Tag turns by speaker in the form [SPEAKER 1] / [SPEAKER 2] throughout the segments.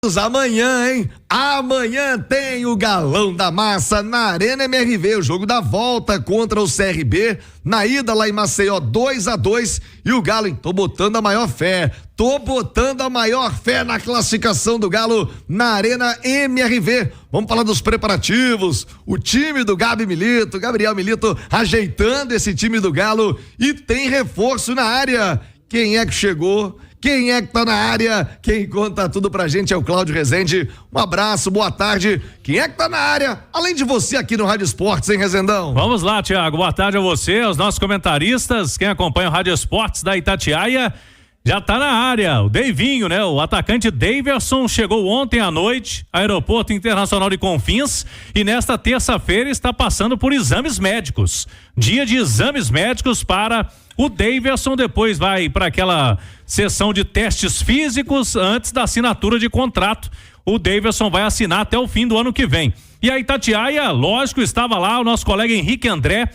[SPEAKER 1] Amanhã, hein? Amanhã tem o Galão da Massa na Arena MRV, o jogo da volta contra o CRB, na ida lá em Maceió 2-2, e o Galo, hein? Tô botando a maior fé na classificação do Galo na Arena MRV. Vamos falar dos preparativos, o time do Gabriel Milito ajeitando esse time do Galo, e tem reforço na área. Quem é que chegou? Quem é que tá na área? Quem conta tudo pra gente é o Cláudio Rezende. Um abraço, boa tarde. Quem é que tá na área? Além de você aqui no Rádio Esportes, hein, Rezendão?
[SPEAKER 2] Vamos lá, Thiago. Boa tarde a você, aos nossos comentaristas. Quem acompanha o Rádio Esportes da Itatiaia já tá na área. O Deivinho, né? O atacante Daverson chegou ontem à noite, Aeroporto Internacional de Confins, e nesta terça-feira está passando por exames médicos. Dia de exames médicos para o Daverson, depois vai para aquela sessão de testes físicos antes da assinatura de contrato. O Daverson vai assinar até o fim do ano que vem. E a Itatiaia, lógico, estava lá, o nosso colega Henrique André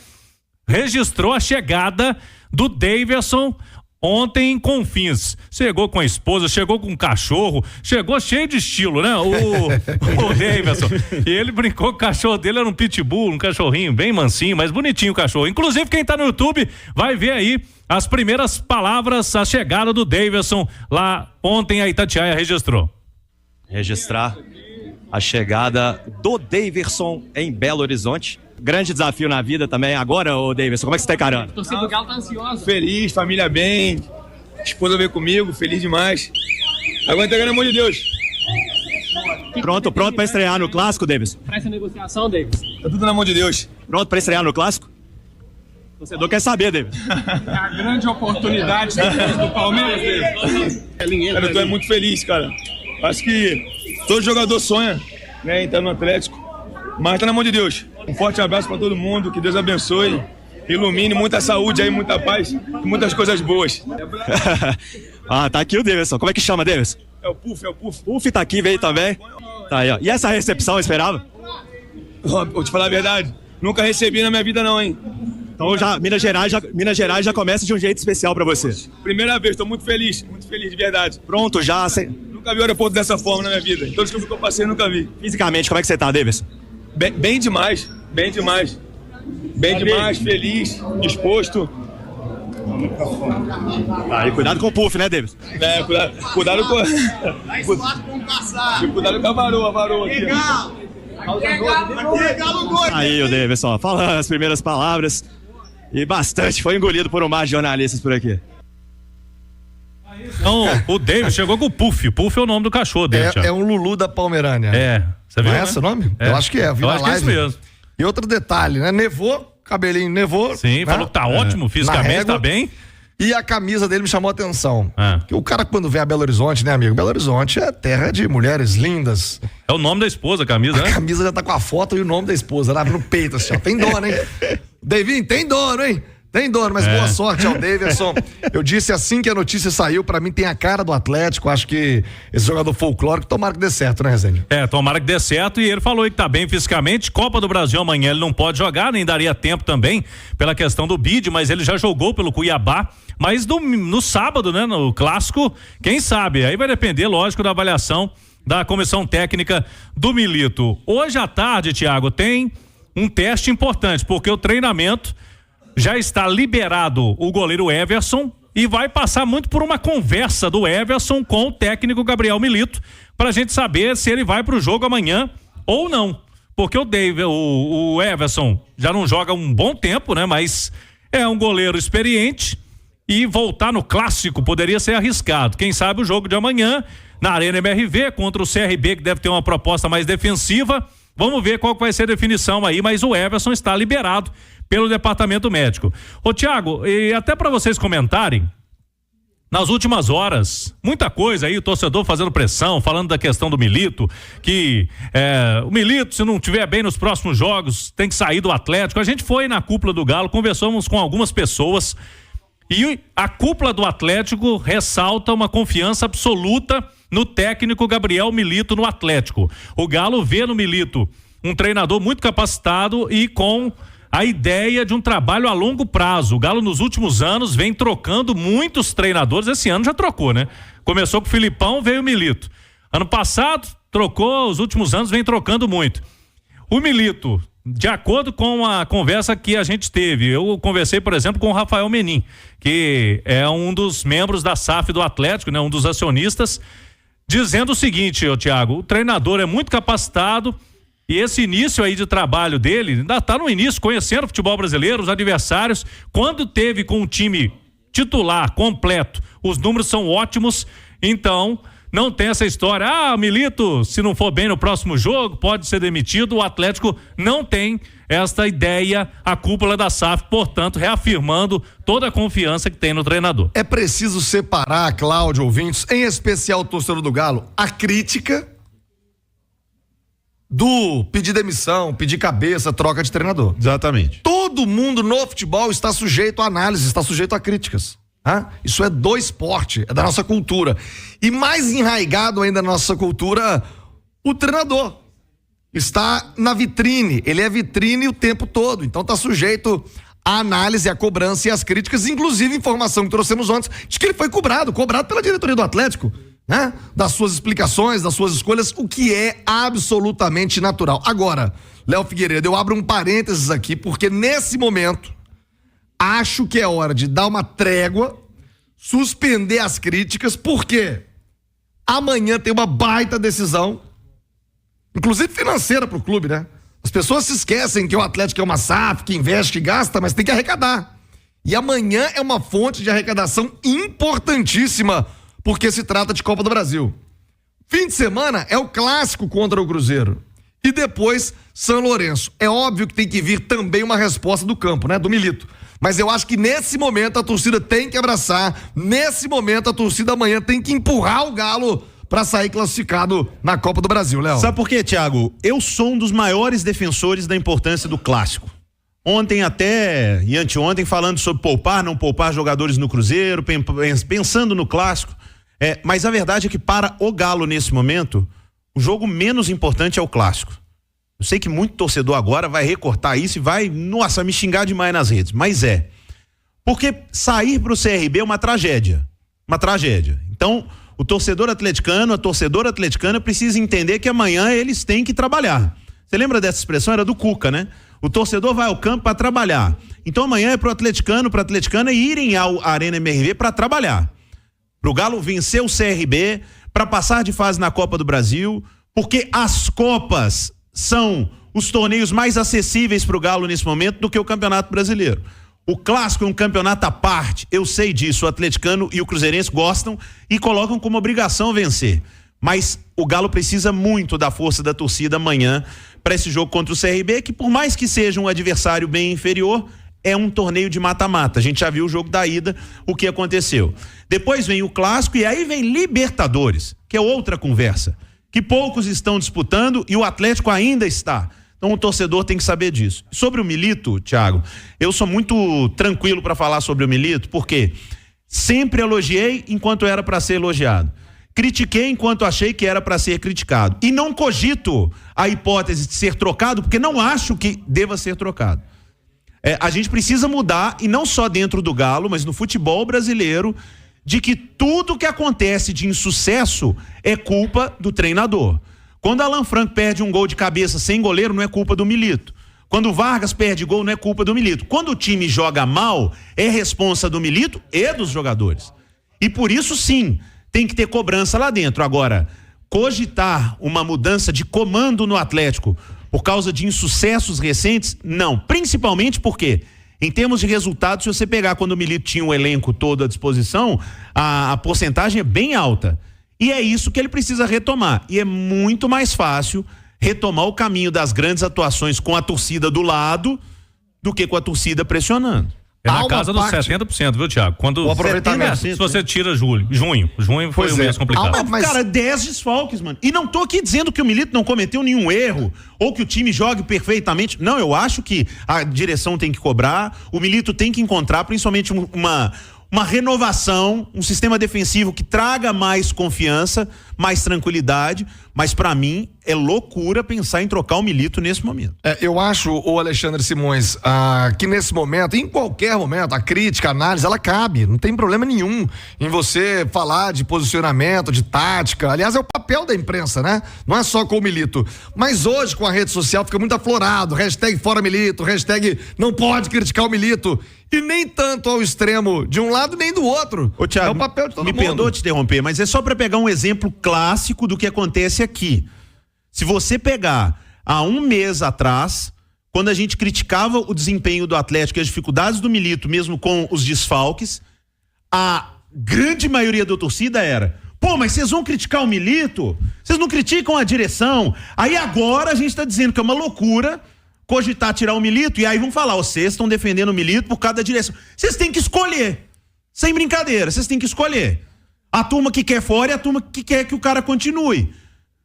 [SPEAKER 2] registrou a chegada do Daverson ontem em Confins. Chegou com a esposa, chegou com um cachorro, chegou cheio de estilo, né? O Daverson. E ele brincou que o cachorro dele era um pitbull, um cachorrinho bem mansinho, mas bonitinho o cachorro. Inclusive, quem tá no YouTube vai ver aí as primeiras palavras, a chegada do Daverson lá ontem a Itatiaia registrou.
[SPEAKER 3] Registrar a chegada do Daverson em Belo Horizonte. Grande desafio na vida também. Agora, ô Daverson, como é que você tá encarando?
[SPEAKER 4] A torcida do Galo tá ansiosa.
[SPEAKER 5] Feliz, família bem, esposa veio comigo, feliz demais. Agora entregar na mão de Deus.
[SPEAKER 3] Pronto pra estrear no Clássico, Daverson?
[SPEAKER 4] Pra essa negociação, Daverson?
[SPEAKER 5] Tá tudo na mão de Deus.
[SPEAKER 3] Pronto pra estrear no Clássico? O torcedor quer saber, Daverson.
[SPEAKER 4] É a grande oportunidade depois do Palmeiras, Daverson.
[SPEAKER 5] Cara, eu tô muito feliz, cara. Acho que todo jogador sonha, né, entrar no Atlético, mas tá na mão de Deus. Um forte abraço pra todo mundo, que Deus abençoe, ilumine, muita saúde aí, muita paz e muitas coisas boas.
[SPEAKER 3] Ah, tá aqui o Daverson. Como é que chama, Daverson?
[SPEAKER 5] É o Puff.
[SPEAKER 3] Puff tá aqui, veio também. Tá aí, ó. E essa recepção, esperava?
[SPEAKER 5] Vou te falar a verdade, nunca recebi na minha vida não, hein.
[SPEAKER 3] Então já Minas Gerais já começa de um jeito especial pra você.
[SPEAKER 5] Primeira vez, tô muito feliz de verdade.
[SPEAKER 3] Pronto, já.
[SPEAKER 5] Nunca vi o aeroporto dessa forma na minha vida. Todos que eu passei, nunca vi.
[SPEAKER 3] Fisicamente, como é que você tá, Daverson?
[SPEAKER 5] Bem demais. Bem demais, feliz, disposto.
[SPEAKER 3] Aí, cuidado com o Puff, né, Daverson?
[SPEAKER 5] É, cuidado com... Cuidado com a varoa aqui.
[SPEAKER 3] Aí o Daverson, falando as primeiras palavras, e bastante, foi engolido por um mar de jornalistas por aqui.
[SPEAKER 2] Então, o Daverson chegou com o Puff. Puff é o nome do cachorro dele,
[SPEAKER 1] É um Lulu da Pomerânia.
[SPEAKER 2] Você viu,
[SPEAKER 1] não é
[SPEAKER 2] né?
[SPEAKER 1] esse o nome?
[SPEAKER 2] É.
[SPEAKER 1] Eu acho que é, eu vi na live.
[SPEAKER 2] Que é isso mesmo.
[SPEAKER 1] E outro detalhe, né? Nevou, cabelinho nevou.
[SPEAKER 2] Sim,
[SPEAKER 1] né?
[SPEAKER 2] falou que tá ótimo, fisicamente tá bem.
[SPEAKER 1] E a camisa dele me chamou a atenção.
[SPEAKER 2] É.
[SPEAKER 1] Porque o cara, quando vem a Belo Horizonte, né, amigo? Belo Horizonte é terra de mulheres lindas.
[SPEAKER 2] É o nome da esposa, a camisa, né?
[SPEAKER 1] A camisa já tá com a foto e o nome da esposa lá no peito, assim, ó. Tem dono, hein? Davinho, tem dono, hein? Tem dono, mas boa sorte ao Daverson. Eu disse assim que a notícia saiu, pra mim tem a cara do Atlético, acho que esse jogador folclórico, tomara que dê certo, né, Rezende?
[SPEAKER 2] Tomara que dê certo, e ele falou que tá bem fisicamente. Copa do Brasil amanhã ele não pode jogar, nem daria tempo também pela questão do bid, mas ele já jogou pelo Cuiabá, mas no sábado, né, no Clássico, quem sabe, aí vai depender, lógico, da avaliação da comissão técnica do Milito. Hoje à tarde, Thiago, tem um teste importante, porque o treinamento já está liberado o goleiro Everson e vai passar muito por uma conversa do Everson com o técnico Gabriel Milito pra gente saber se ele vai pro jogo amanhã ou não, porque o Everson já não joga um bom tempo, né? Mas é um goleiro experiente e voltar no Clássico poderia ser arriscado. Quem sabe o jogo de amanhã na Arena MRV contra o CRB, que deve ter uma proposta mais defensiva. Vamos ver qual vai ser a definição aí, mas o Everson está liberado pelo departamento médico. Ô Thiago, e até para vocês comentarem, nas últimas horas, muita coisa aí, o torcedor fazendo pressão, falando da questão do Milito, que o Milito, se não estiver bem nos próximos jogos, tem que sair do Atlético. A gente foi na cúpula do Galo, conversamos com algumas pessoas e a cúpula do Atlético ressalta uma confiança absoluta no técnico Gabriel Milito no Atlético. O Galo vê no Milito um treinador muito capacitado e com a ideia de um trabalho a longo prazo. O Galo nos últimos anos vem trocando muitos treinadores, esse ano já trocou, né? Começou com o Filipão, veio o Milito. Ano passado trocou, os últimos anos vem trocando muito. O Milito, de acordo com a conversa que a gente teve, eu conversei, por exemplo, com o Rafael Menin, que é um dos membros da SAF do Atlético, né, um dos acionistas, dizendo o seguinte, Thiago, o treinador é muito capacitado e esse início aí de trabalho dele, ainda está no início, conhecendo o futebol brasileiro, os adversários, quando teve com o time titular, completo, os números são ótimos, então não tem essa história, Milito, se não for bem no próximo jogo, pode ser demitido. O Atlético não tem esta ideia, a cúpula da SAF, portanto, reafirmando toda a confiança que tem no treinador.
[SPEAKER 1] É preciso separar, Cláudio, ouvintes, em especial o torcedor do Galo, a crítica do pedir demissão, pedir cabeça, troca de treinador.
[SPEAKER 6] Exatamente.
[SPEAKER 1] Todo mundo no futebol está sujeito a análise, está sujeito a críticas. Isso é do esporte, é da nossa cultura. E mais enraigado ainda na nossa cultura, o treinador está na vitrine, ele é vitrine o tempo todo, então está sujeito à análise, à cobrança e às críticas, inclusive informação que trouxemos ontem, de que ele foi cobrado pela diretoria do Atlético, né? Das suas explicações, das suas escolhas, o que é absolutamente natural. Agora, Léo Figueiredo, eu abro um parênteses aqui, porque nesse momento acho que é hora de dar uma trégua, suspender as críticas, porque amanhã tem uma baita decisão, inclusive financeira pro clube, né? As pessoas se esquecem que o Atlético é uma SAF, que investe, que gasta, mas tem que arrecadar. E amanhã é uma fonte de arrecadação importantíssima, porque se trata de Copa do Brasil. Fim de semana é o clássico contra o Cruzeiro. E depois, São Lourenço. É óbvio que tem que vir também uma resposta do campo, né? Do Milito. Mas eu acho que nesse momento a torcida tem que abraçar, nesse momento a torcida amanhã tem que empurrar o Galo para sair classificado na Copa do Brasil, Léo.
[SPEAKER 6] Sabe por quê, Thiago? Eu sou um dos maiores defensores da importância do clássico. Ontem até e anteontem falando sobre poupar, não poupar jogadores no Cruzeiro, pensando no clássico. Mas a verdade é que para o Galo nesse momento, o jogo menos importante é o clássico. Eu sei que muito torcedor agora vai recortar isso e vai, nossa, me xingar demais nas redes, mas porque sair pro CRB é uma tragédia, então o torcedor atleticano, a torcedora atleticana precisa entender que amanhã eles têm que trabalhar. Você lembra dessa expressão? Era do Cuca, né? O torcedor vai ao campo para trabalhar, então amanhã é pro atleticano, pra atleticana irem ao Arena MRV para trabalhar, pro Galo vencer o CRB, para passar de fase na Copa do Brasil, porque as Copas são os torneios mais acessíveis para o Galo nesse momento do que o Campeonato Brasileiro. O clássico é um campeonato à parte, eu sei disso, o atleticano e o cruzeirense gostam e colocam como obrigação vencer. Mas o Galo precisa muito da força da torcida amanhã para esse jogo contra o CRB, que por mais que seja um adversário bem inferior, é um torneio de mata-mata. A gente já viu o jogo da ida, o que aconteceu. Depois vem o clássico e aí vem Libertadores, que é outra conversa, que poucos estão disputando e o Atlético ainda está. Então o torcedor tem que saber disso. Sobre o Milito, Thiago, eu sou muito tranquilo para falar sobre o Milito, porque sempre elogiei enquanto era para ser elogiado. Critiquei enquanto achei que era para ser criticado. E não cogito a hipótese de ser trocado, porque não acho que deva ser trocado. A gente precisa mudar, e não só dentro do Galo, mas no futebol brasileiro, de que tudo que acontece de insucesso é culpa do treinador. Quando Alan Franco perde um gol de cabeça sem goleiro, não é culpa do Milito. Quando o Vargas perde gol, não é culpa do Milito. Quando o time joga mal, é responsa do Milito e dos jogadores. E por isso, sim, tem que ter cobrança lá dentro. Agora, cogitar uma mudança de comando no Atlético por causa de insucessos recentes, não. Principalmente porque, em termos de resultados, se você pegar quando o Milito tinha o elenco todo à disposição, a porcentagem é bem alta. E é isso que ele precisa retomar. E é muito mais fácil retomar o caminho das grandes atuações com a torcida do lado do que com a torcida pressionando.
[SPEAKER 2] É na casa dos 70%, viu, Thiago? Quando
[SPEAKER 1] o aproveitamento.
[SPEAKER 2] Se você tira junho foi o mês complicado.
[SPEAKER 6] Mas, cara, 10 desfalques, mano. E não tô aqui dizendo que o Milito não cometeu nenhum erro ou que o time jogue perfeitamente. Não, eu acho que a direção tem que cobrar, o Milito tem que encontrar principalmente uma renovação, um sistema defensivo que traga mais confiança, mais tranquilidade, Mas pra mim é loucura pensar em trocar o Milito nesse momento.
[SPEAKER 1] Eu acho, o Alexandre Simões, que nesse momento, em qualquer momento, a crítica, a análise, ela cabe. Não tem problema nenhum em você falar de posicionamento, de tática. Aliás, é o papel da imprensa, né? Não é só com o Milito. Mas hoje, com a rede social, fica muito aflorado. Hashtag fora Milito, hashtag não pode criticar o Milito. E nem tanto ao extremo de um lado nem do outro.
[SPEAKER 6] Ô, Thiago,
[SPEAKER 1] é o papel de todo mundo.
[SPEAKER 6] Me perdoa te interromper, mas é só para pegar um exemplo clássico do que acontece aqui. Se você pegar há um mês atrás, quando a gente criticava o desempenho do Atlético e as dificuldades do Milito, mesmo com os desfalques, a grande maioria da torcida era: pô, mas vocês vão criticar o Milito? Vocês não criticam a direção? Aí agora a gente tá dizendo que é uma loucura cogitar tirar o Milito, e aí vão falar: vocês estão defendendo o Milito por causa da direção. Vocês têm que escolher. Sem brincadeira, vocês têm que escolher. A turma que quer fora e a turma que quer que o cara continue.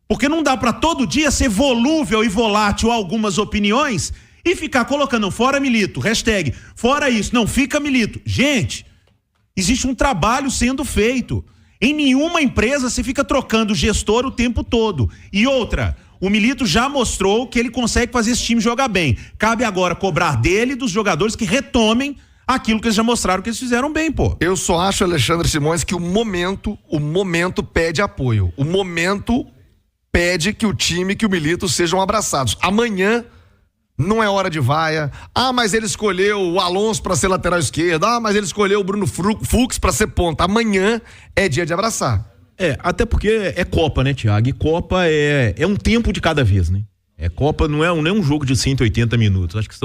[SPEAKER 6] Porque não dá pra todo dia ser volúvel e volátil algumas opiniões e ficar colocando fora Milito, hashtag fora isso, não fica Milito. Gente, existe um trabalho sendo feito. Em nenhuma empresa você fica trocando gestor o tempo todo. E outra, o Milito já mostrou que ele consegue fazer esse time jogar bem. Cabe agora cobrar dele e dos jogadores que retomem aquilo que eles já mostraram que eles fizeram bem, pô.
[SPEAKER 1] Eu só acho, Alexandre Simões, que o momento pede apoio. O momento pede que o time, que o Milito sejam abraçados. Amanhã não é hora de vaia. Mas ele escolheu o Alonso para ser lateral esquerdo. Mas ele escolheu o Bruno Fux para ser ponta. Amanhã é dia de abraçar.
[SPEAKER 7] Até porque é Copa, né, Thiago? E Copa é um tempo de cada vez, né? Copa não é um jogo de 180 minutos. Acho que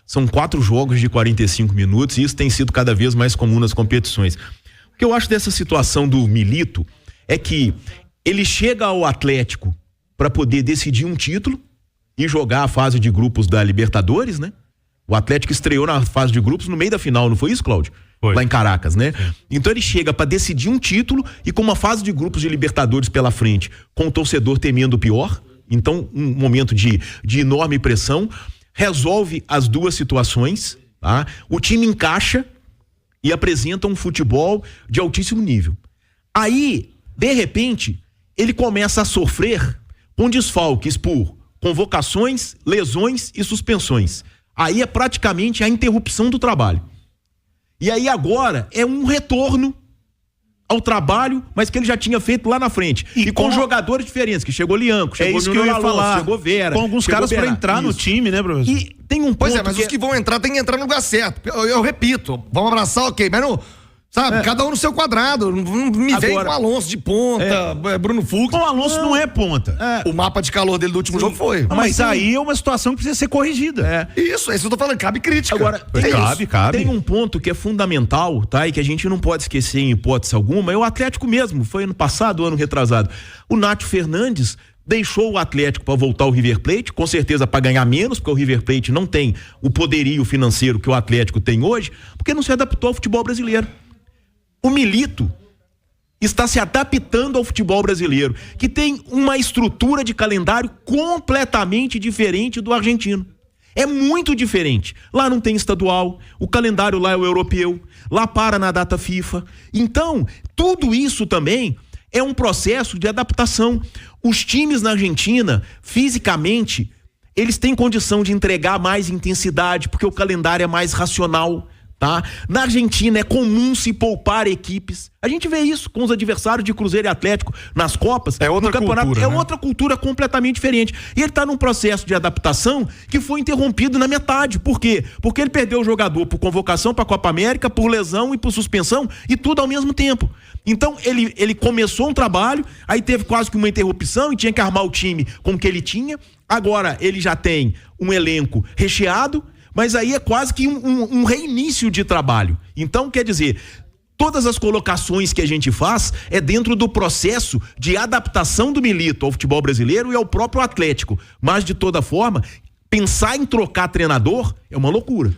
[SPEAKER 7] são 4 jogos de 45 minutos e isso tem sido cada vez mais comum nas competições. O que eu acho dessa situação do Milito é que ele chega ao Atlético para poder decidir um título e jogar a fase de grupos da Libertadores, né? O Atlético estreou na fase de grupos no meio da final, não foi isso, Cláudio?
[SPEAKER 2] Foi.
[SPEAKER 7] Lá em Caracas, né? Sim. Então ele chega para decidir um título e com uma fase de grupos de Libertadores pela frente, com o torcedor temendo o pior, então um momento de enorme pressão, resolve as duas situações, tá? O time encaixa e apresenta um futebol de altíssimo nível. Aí, de repente, ele começa a sofrer com desfalques por convocações, lesões e suspensões. Aí é praticamente a interrupção do trabalho. E aí agora é um retorno ao trabalho, mas que ele já tinha feito lá na frente. E com jogadores diferentes, que chegou Lianco, chegou Júnior Alonso, chegou Vera.
[SPEAKER 6] Com alguns caras para entrar no time, né, professor?
[SPEAKER 7] E tem um ponto
[SPEAKER 1] mas os que vão entrar tem que entrar no lugar certo. Eu repito, vamos abraçar, ok, mas não... Sabe, cada um no seu quadrado. Não me vem com o Alonso de ponta, Bruno Fux.
[SPEAKER 6] O Alonso não é ponta.
[SPEAKER 1] O mapa de calor dele do último jogo foi.
[SPEAKER 6] Mas aí é uma situação que precisa ser corrigida.
[SPEAKER 1] Isso, é isso que eu tô falando, cabe crítica.
[SPEAKER 7] Agora, tem um ponto que é fundamental, tá? E que a gente não pode esquecer em hipótese alguma, é o Atlético mesmo, foi ano passado, ano retrasado. O Nátio Fernandes deixou o Atlético para voltar ao River Plate, com certeza para ganhar menos, porque o River Plate não tem o poderio financeiro que o Atlético tem hoje, porque não se adaptou ao futebol brasileiro. O Milito está se adaptando ao futebol brasileiro, que tem uma estrutura de calendário completamente diferente do argentino. É muito diferente. Lá não tem estadual, o calendário lá é o europeu, lá para na data FIFA. Então, tudo isso também é um processo de adaptação. Os times na Argentina, fisicamente, eles têm condição de entregar mais intensidade, porque o calendário é mais racional. Tá? Na Argentina é comum se poupar equipes. A gente vê isso com os adversários de Cruzeiro e Atlético nas Copas.
[SPEAKER 1] É outra cultura,
[SPEAKER 7] é outra cultura completamente diferente. E ele tá num processo de adaptação que foi interrompido na metade. Por quê? Porque ele perdeu o jogador por convocação para a Copa América, por lesão e por suspensão, e tudo ao mesmo tempo. Então ele começou um trabalho, aí teve quase que uma interrupção e tinha que armar o time com o que ele tinha. Agora ele já tem um elenco recheado, mas aí é quase que um reinício de trabalho. Então, quer dizer, todas as colocações que a gente faz é dentro do processo de adaptação do Milito ao futebol brasileiro e ao próprio Atlético. Mas, de toda forma, pensar em trocar treinador é uma loucura.